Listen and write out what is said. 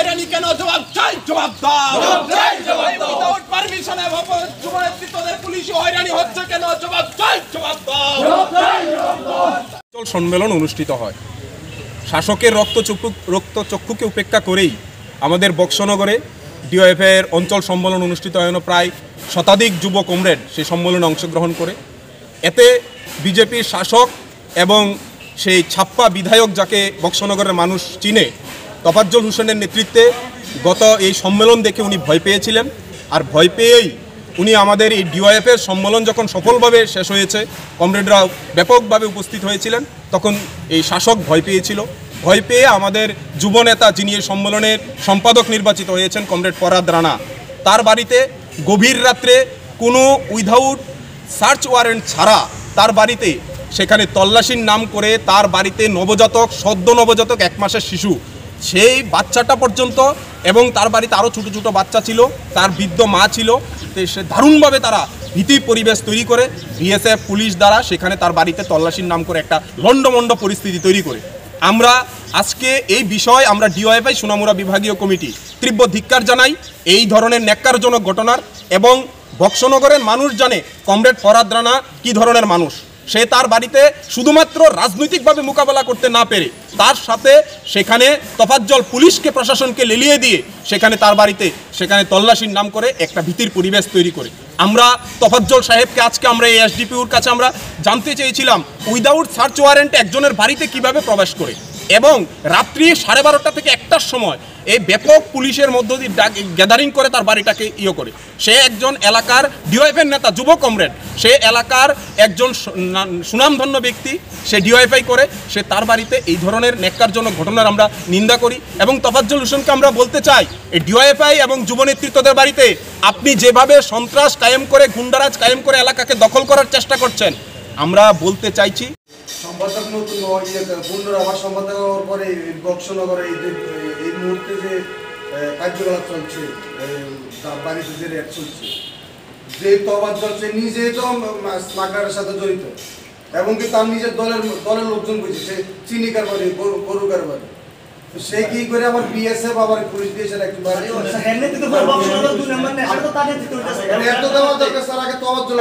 হয়রানি কেন? জবাব চাই, জবাব দাও। উইদাউট পারমিশনে যুব নেতৃত্বদের পুলিশি হয়রানি হচ্ছে কেন? জবাব চাই, জবাব দাও। সম্মেলন অনুষ্ঠিত হয়। শাসকের রক্তচক্ষুকে উপেক্ষা করেই আমাদের বক্সনগরে ডিওএফের অঞ্চল সম্মেলন অনুষ্ঠিত হয়। প্রায় শতাধিক যুব কমরেড সেই সম্মেলনে অংশগ্রহণ করে। এতে বিজেপির শাসক এবং সেই ছাপ্পা বিধায়ক যাকে বক্সনগরের মানুষ চিনে, তোফাজ্জল হোসেনের নেতৃত্বে গত এই সম্মেলন দেখে উনি ভয় পেয়েছিলেন। আর ভয় পেয়েই উনি আমাদের এই ডিওএফের সম্মেলন যখন সফলভাবে শেষ হয়েছে, কমরেডরা ব্যাপকভাবে উপস্থিত হয়েছিলেন, তখন এই শাসক ভয় পেয়েছিল। ভয় পেয়ে আমাদের যুবনেতা, যিনি এই সম্মেলনের সম্পাদক নির্বাচিত হয়েছেন, কমরেড ফরহাদ রানা, তার বাড়িতে গভীর রাত্রে কোনো উইদাউট সার্চ ওয়ারেন্ট ছাড়া তার বাড়িতে সেখানে তল্লাশির নাম করে তার বাড়িতে নবজাতক, সদ্য নবজাতক 1 মাসের শিশু, সেই বাচ্চাটা পর্যন্ত, এবং তার বাড়িতে আরও ছোটো ছোটো বাচ্চা ছিল, তার বৃদ্ধ মা ছিল। সে দারুণভাবে তারা ভীতি পরিবেশ তৈরি করে বিএসএফ পুলিশ দ্বারা সেখানে তার বাড়িতে তল্লাশির নাম করে একটা লণ্ডভণ্ড পরিস্থিতি তৈরি করে। আমরা আজকে এই বিষয় আমরা ডিওএফআই সোনামুড়া বিভাগীয় কমিটি তীব্র ধিক্কার জানাই এই ধরনের ন্যাক্কারজনক ঘটনার। এবং বক্সনগরের মানুষ জানে কমরেড ফরহাদ রানা কী ধরনের মানুষ। সে তার বাড়িতে শুধুমাত্র রাজনৈতিকভাবে মোকাবেলা করতে না পেরে তার সাথে সেখানে তোফাজ্জল পুলিশকে, প্রশাসনকে লেলিয়ে দিয়ে সেখানে তার বাড়িতে সেখানে তল্লাশির নাম করে একটা ভীতির পরিবেশ তৈরি করে। আমরা তোফাজ্জল সাহেবকে আজকে আমরা এই এসডিপিওর কাছে আমরা জানতে চেয়েছিলাম উইদাউট সার্চ ওয়ারেন্ট একজনের বাড়িতে কিভাবে প্রবেশ করে, এবং রাত্রি 12:30 থেকে 1টার সময় এই ব্যাপক পুলিশের মধ্য দিয়ে গ্যাদারিং করে তার বাড়িটাকে করে। সে একজন এলাকার ডিওএফআই নেতা, যুব কমরেড, সে এলাকার একজন সুনামধন্য ব্যক্তি, সে ডিওএফআই করে, সে তার বাড়িতে এই ধরনের ন্যাক্কারজনক ঘটনার আমরা নিন্দা করি। এবং তোফাজ্জল হোসেনকে আমরা বলতে চাই, এই ডিওএফআই এবং যুব নেতৃত্বদের বাড়িতে আপনি যেভাবে সন্ত্রাস কায়েম করে, গুন্ডারাজ কায়েম করে এলাকাকে দখল করার চেষ্টা করছেন, আমরা বলতে চাইছি সম্পাদক নতুন পূর্ণর আমার সম্পাদক হওয়ার পরে বক্সনগরে এই মুহূর্তে যে কার্যকলাপ চলছে, তার বাড়িতে যে রেট চলছে, যে তোফাজ্জল সে নিজে তো স্মাগলারের সাথে জড়িত, এবং কি তার নিজের দলের লোকজন বুঝছে, সে চিনি কারবারি, গরু কারবারি, সে কি করে আবার বিএসএফ আবার পুলিশ দিয়ে সেটা একটু এত দেওয়া দরকার স্যার, আগে তোফাজ্জল